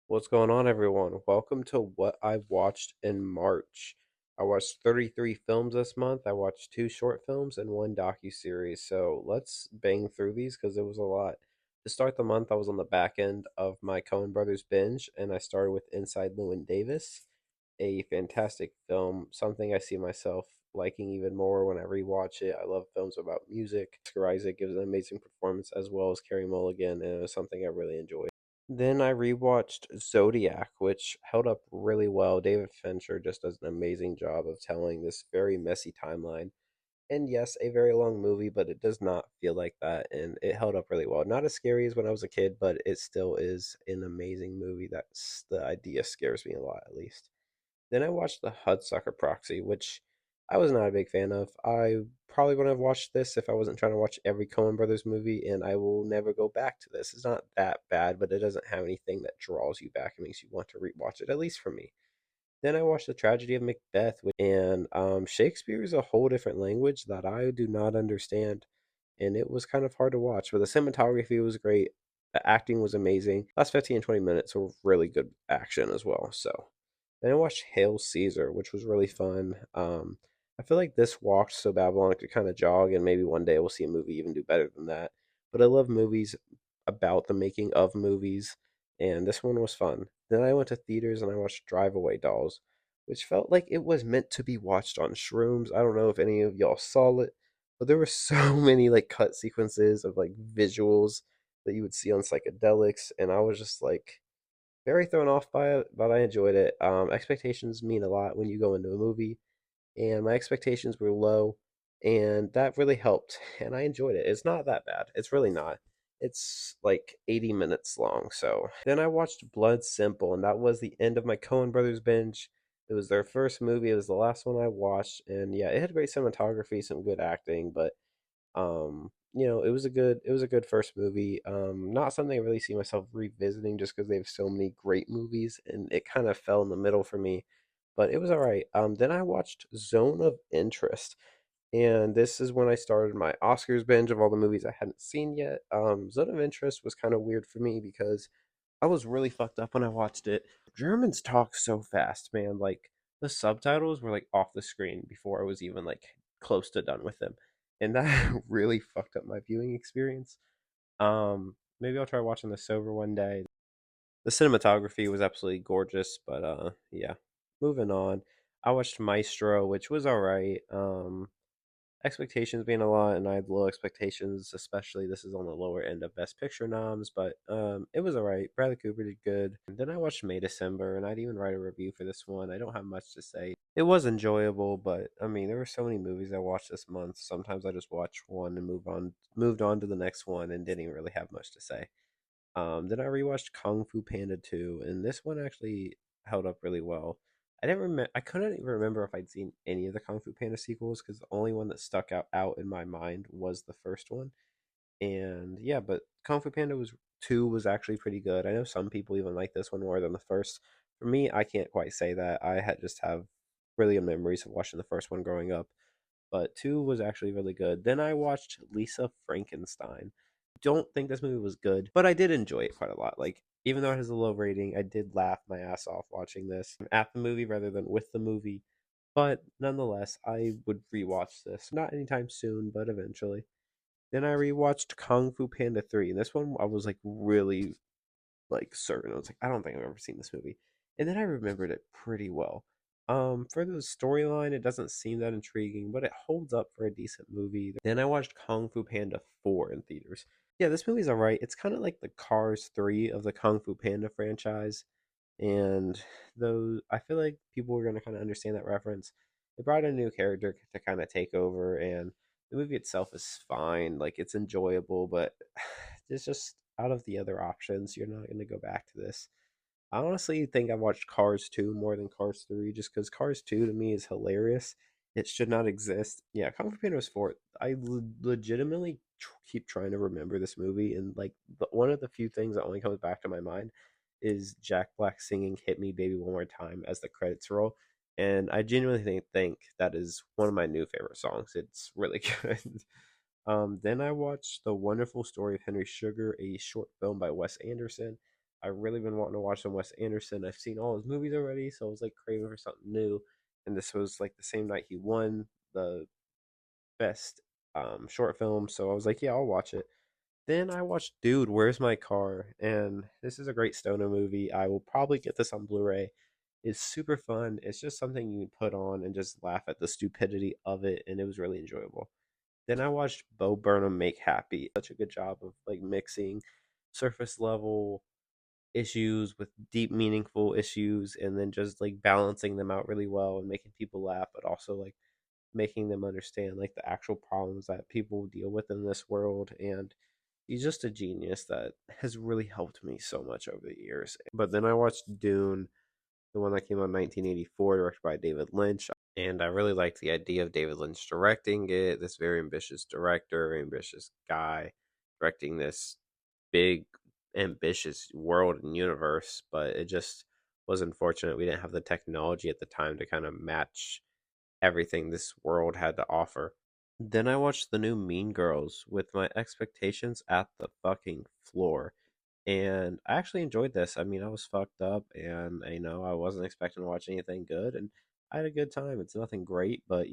What's going on, everyone? Welcome to what I watched in March. I watched 33 films this month. I watched two short films and one docu-series. So let's bang through these because it was a lot. To start the month, I was on the back end of my Coen Brothers binge, and I started with Inside Llewyn Davis, a fantastic film, something I see myself liking even more when I rewatch it. I love films about music. Oscar Isaac gives an amazing performance as well as Carey Mulligan, and it was something I really enjoyed. Then I rewatched Zodiac, which held up really well. David Fincher just does an amazing job of telling this very messy timeline. And yes, a very long movie, but it does not feel like that, and it held up really well. Not as scary as when I was a kid, but it still is an amazing movie. That's the idea scares me a lot, at least. Then I watched The Hudsucker Proxy, which I was not a big fan of. I probably wouldn't have watched this if I wasn't trying to watch every Coen Brothers movie, and I will never go back to this. It's not that bad, but it doesn't have anything that draws you back and makes you want to rewatch it, at least for me. Then I watched The Tragedy of Macbeth, and Shakespeare is a whole different language that I do not understand, and it was kind of hard to watch. But the cinematography was great, the acting was amazing. Last 15 and 20 minutes were really good action as well. So then I watched Hail Caesar, which was really fun. I feel like this walked so Babylon could kind of jog, and maybe one day we'll see a movie even do better than that. But I love movies about the making of movies, and this one was fun. Then I went to theaters and I watched Drive Away Dolls, which felt like it was meant to be watched on shrooms. I don't know if any of y'all saw it, but there were so many like cut sequences of like visuals that you would see on psychedelics, and I was just like very thrown off by it, but I enjoyed it. Expectations mean a lot when you go into a movie, and my expectations were low, and that really helped. And I enjoyed it. It's not that bad. It's really not. It's like 80 minutes long. So then I watched Blood Simple, and that was the end of my Coen Brothers binge. It was their first movie. It was the last one I watched, and yeah, it had great cinematography, some good acting, but it was a good first movie. Not something I really see myself revisiting just because they have so many great movies, and it kind of fell in the middle for me. But it was all right. Then I watched Zone of Interest, and this is when I started my Oscars binge of all the movies I hadn't seen yet. Zone of Interest was kind of weird for me because I was really fucked up when I watched it. Germans talk so fast, man. Like the subtitles were like off the screen before I was even like close to done with them. And that really fucked up my viewing experience. Maybe I'll try watching this sober one day. The cinematography was absolutely gorgeous, but yeah. Moving on. I watched Maestro, which was alright. Expectations being a lot, and I had low expectations, especially this is on the lower end of Best Picture noms, but it was alright. Bradley Cooper did good. And then I watched May December, and I'd even write a review for this one. I don't have much to say. It was enjoyable, but I mean, there were so many movies I watched this month. Sometimes I just watched one and moved on to the next one, and didn't even really have much to say. Then I rewatched Kung Fu Panda 2, and this one actually held up really well. I couldn't even remember if I'd seen any of the Kung Fu Panda sequels because the only one that stuck out in my mind was the first one. And yeah, but Kung Fu Panda was 2 was actually pretty good. I know some people even like this one more than the first. For me, I can't quite say that. I had just have really good memories of watching the first one growing up, but 2 was actually really good. Then I watched Lisa Frankenstein. Don't think this movie was good, but I did enjoy it quite a lot. Like, even though it has a low rating, I did laugh my ass off watching this at the movie rather than with the movie. But nonetheless, I would rewatch this. Not anytime soon, but eventually. Then I rewatched Kung Fu Panda 3. And this one I was like really like certain. I was like, I don't think I've ever seen this movie. And then I remembered it pretty well. For the storyline, it doesn't seem that intriguing, but it holds up for a decent movie. Then I watched Kung Fu Panda 4 in theaters. Yeah, this movie's alright. It's kind of like the Cars 3 of the Kung Fu Panda franchise. And those, I feel like people are going to kind of understand that reference. They brought a new character to kind of take over, and the movie itself is fine. Like, it's enjoyable, but it's just out of the other options, you're not going to go back to this. I honestly think I watched Cars 2 more than Cars 3 just because Cars 2 to me is hilarious. It should not exist. Yeah, Kung Fu Panda was 4. I legitimately keep trying to remember this movie, and like one of the few things that only comes back to my mind is Jack Black singing "Hit Me, Baby, One More Time" as the credits roll. And I genuinely think that is one of my new favorite songs. It's really good. Then I watched The Wonderful Story of Henry Sugar, a short film by Wes Anderson. I really been wanting to watch some Wes Anderson. I've seen all his movies already, so I was like craving for something new. And this was like the same night he won the best short film, so I was like, yeah, I'll watch it. Then I watched Dude, Where's My Car? And this is a great stoner movie. I will probably get this on Blu-ray. It's super fun. It's just something you can put on and just laugh at the stupidity of it, and it was really enjoyable. Then I watched Bo Burnham Make Happy. Such a good job of like mixing surface level issues with deep meaningful issues and then just like balancing them out really well and making people laugh but also like making them understand like the actual problems that people deal with in this world. And he's just a genius that has really helped me so much over the years. But then I watched Dune, the one that came out in 1984, directed by David Lynch. And I really liked the idea of David Lynch directing it. This very ambitious director, very ambitious guy directing this big, ambitious world and universe. But it just was unfortunate we didn't have the technology at the time to kind of match everything this world had to offer. Then I watched the new Mean Girls with my expectations at the fucking floor. And I actually enjoyed this. I mean, I was fucked up and I wasn't expecting to watch anything good and I had a good time. It's nothing great, but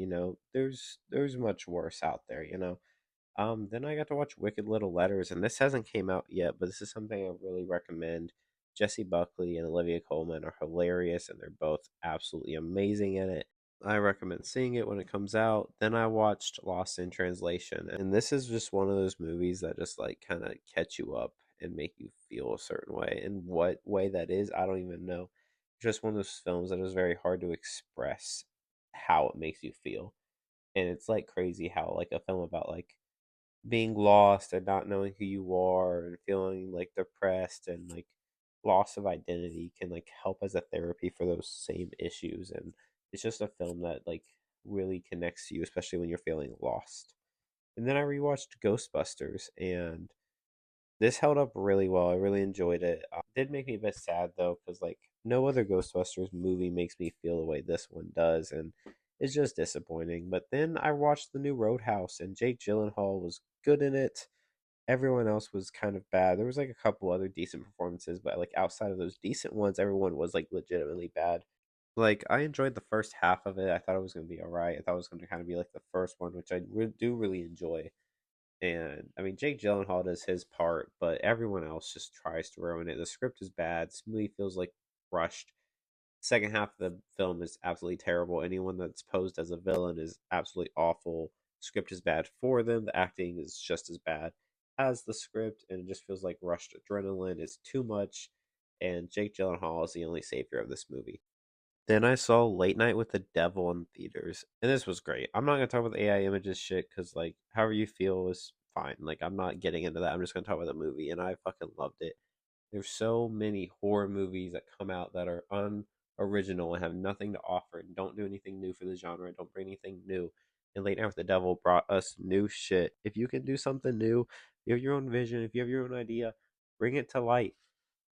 there's much worse out there. Then I got to watch Wicked Little Letters, and this hasn't came out yet, but this is something I really recommend. Jesse Buckley and Olivia Colman are hilarious, and they're both absolutely amazing in it. I recommend seeing it when it comes out. Then I watched Lost in Translation, and this is just one of those movies that just like kind of catch you up and make you feel a certain way. And what way that is, I don't even know. Just one of those films that is very hard to express how it makes you feel. And it's like crazy how like a film about like being lost and not knowing who you are and feeling like depressed and like loss of identity can like help as a therapy for those same issues. And it's just a film that like really connects to you, especially when you're feeling lost. And then I rewatched Ghostbusters, and this held up really well. I really enjoyed it. Did make me a bit sad though, because like no other Ghostbusters movie makes me feel the way this one does, and it's just disappointing. But then I watched the new Roadhouse, and Jake Gyllenhaal was good in it. Everyone else was kind of bad. There was like a couple other decent performances, but like outside of those decent ones, everyone was like legitimately bad. Like I enjoyed the first half of it. I thought it was gonna be alright. I thought it was gonna kind of be like the first one, which do really enjoy. And I mean, Jake Gyllenhaal does his part, but everyone else just tries to ruin it. The script is bad. This movie feels like rushed. Second half of the film is absolutely terrible. Anyone that's posed as a villain is absolutely awful. Script is bad for them. The acting is just as bad as the script, and it just feels like rushed adrenaline. It's too much, and Jake Gyllenhaal is the only savior of this movie. Then I saw Late Night with the Devil in theaters, and this was great. I'm not gonna talk about the AI images shit because, like, however you feel is fine. Like, I'm not getting into that. I'm just gonna talk about the movie, and I fucking loved it. There's so many horror movies that come out that are unoriginal and have nothing to offer and don't do anything new for the genre, and don't bring anything new. And Late Night with the Devil brought us new shit. If you can do something new, you have your own vision, if you have your own idea, bring it to light.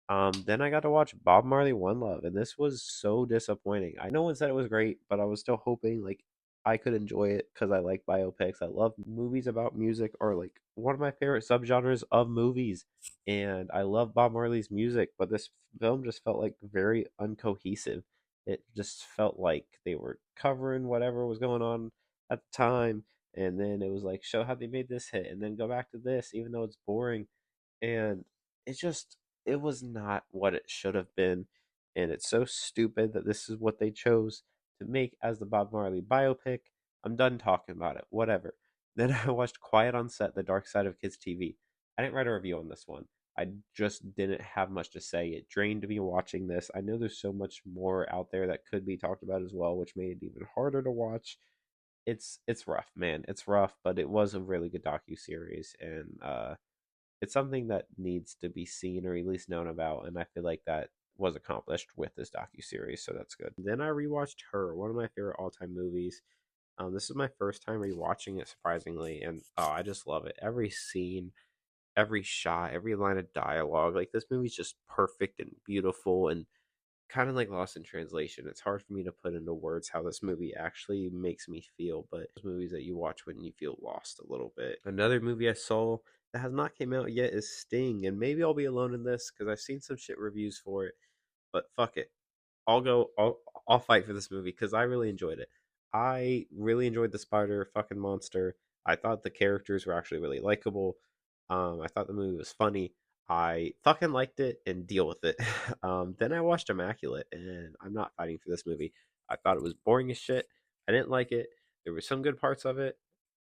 Then I got to watch Bob Marley One Love, and this was so disappointing. I know one said it was great, but I was still hoping like I could enjoy it because I like biopics. I love movies about music, or like one of my favorite subgenres of movies. And I love Bob Marley's music, but this film just felt like very uncohesive. It just felt like they were covering whatever was going on at the time, and then it was like show how they made this hit, and then go back to this, even though it's boring. And it just it was not what it should have been, and it's so stupid that this is what they chose to make as the Bob Marley biopic. I'm done talking about it. Whatever. Then I watched Quiet on Set: The Dark Side of Kids TV. I didn't write a review on this one. I just didn't have much to say. It drained me watching this. I know there's so much more out there that could be talked about as well, which made it even harder to watch. It's rough, man. It's rough, but it was a really good docu series, and it's something that needs to be seen or at least known about, and I feel like that was accomplished with this docu series, so that's good. Then I rewatched Her, one of my favorite all time movies. This is my first time rewatching it, surprisingly, and oh, I just love it. Every scene, every shot, every line of dialogue, like this movie's just perfect and beautiful, and kind of like lost in translation. It's hard for me to put into words how this movie actually makes me feel, but those movies that you watch when you feel lost a little bit. Another movie I saw that has not came out yet is Sting, and maybe I'll be alone in this because I've seen some shit reviews for it, but fuck it. I'll go. I'll fight for this movie because I really enjoyed it. I really enjoyed the spider fucking monster. I thought the characters were actually really likable. I thought the movie was funny. I fucking liked it and deal with it. Then I watched Immaculate, and I'm not fighting for this movie. I thought it was boring as shit. I didn't like it. There were some good parts of it,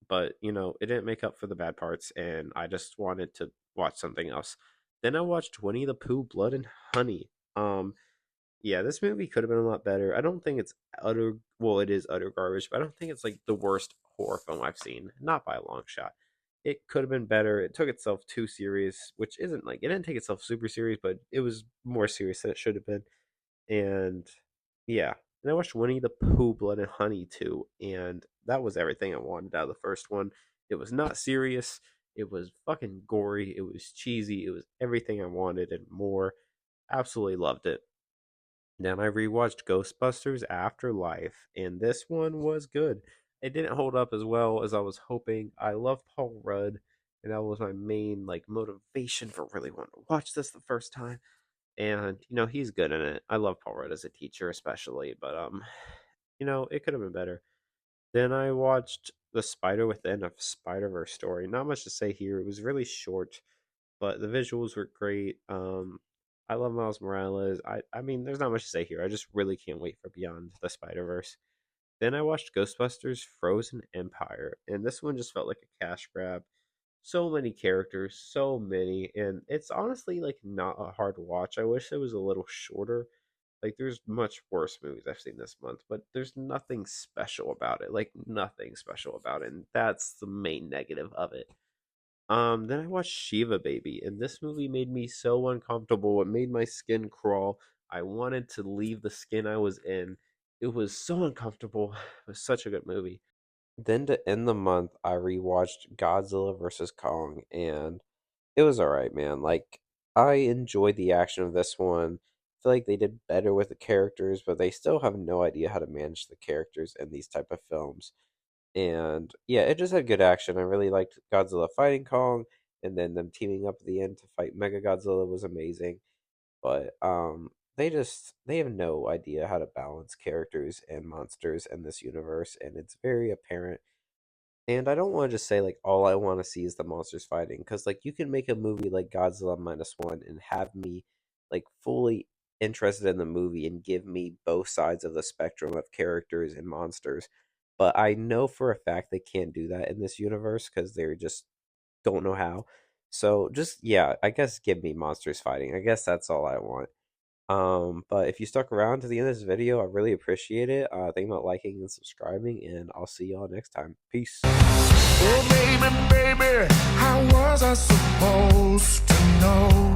but it didn't make up for the bad parts, and I just wanted to watch something else. Then I watched Winnie the Pooh, Blood and Honey. Yeah, this movie could have been a lot better. I don't think it's utter, well, it is utter garbage, but I don't think it's like the worst horror film I've seen, not by a long shot. It could have been better. It took itself too serious, which isn't like, it didn't take itself super serious, but it was more serious than it should have been. And yeah, and I watched Winnie the Pooh, Blood and Honey too, and that was everything I wanted out of the first one. It was not serious. It was fucking gory. It was cheesy. It was everything I wanted and more. Absolutely loved it. Then I rewatched Ghostbusters Afterlife, and this one was good. It didn't hold up as well as I was hoping. I love Paul Rudd, and that was my main like motivation for really wanting to watch this the first time. And he's good in it. I love Paul Rudd as a teacher, especially, but it could have been better. Then I watched The Spider Within, a Spider Verse story. Not much to say here. It was really short, but the visuals were great. I love Miles Morales. I mean, there's not much to say here. I just really can't wait for Beyond the Spider Verse. Then I watched Ghostbusters Frozen Empire, and this one just felt like a cash grab. So many characters, so many, and it's honestly like not a hard watch. I wish it was a little shorter. Like there's much worse movies I've seen this month, but there's nothing special about it. Like nothing special about it, and that's the main negative of it. Then I watched Shiva Baby, and this movie made me so uncomfortable. It made my skin crawl. I wanted to leave the skin I was in. It was so uncomfortable. It was such a good movie. Then to end the month, I rewatched Godzilla vs. Kong, and it was alright, man. Like, I enjoyed the action of this one. I feel like they did better with the characters, but they still have no idea how to manage the characters in these type of films. And yeah, it just had good action. I really liked Godzilla fighting Kong, and then them teaming up at the end to fight Mega Godzilla was amazing. But they have no idea how to balance characters and monsters in this universe, and it's very apparent. And I don't want to just say like all I want to see is the monsters fighting, because like you can make a movie like Godzilla minus one and have me like fully interested in the movie and give me both sides of the spectrum of characters and monsters. But I know for a fact they can't do that in this universe because they just don't know how. So just yeah, I guess give me monsters fighting. I guess that's all I want. But if you stuck around to the end of this video, I really appreciate it. Think about liking and subscribing, and I'll see y'all next time. Peace. Oh, baby, baby, how was I supposed to know?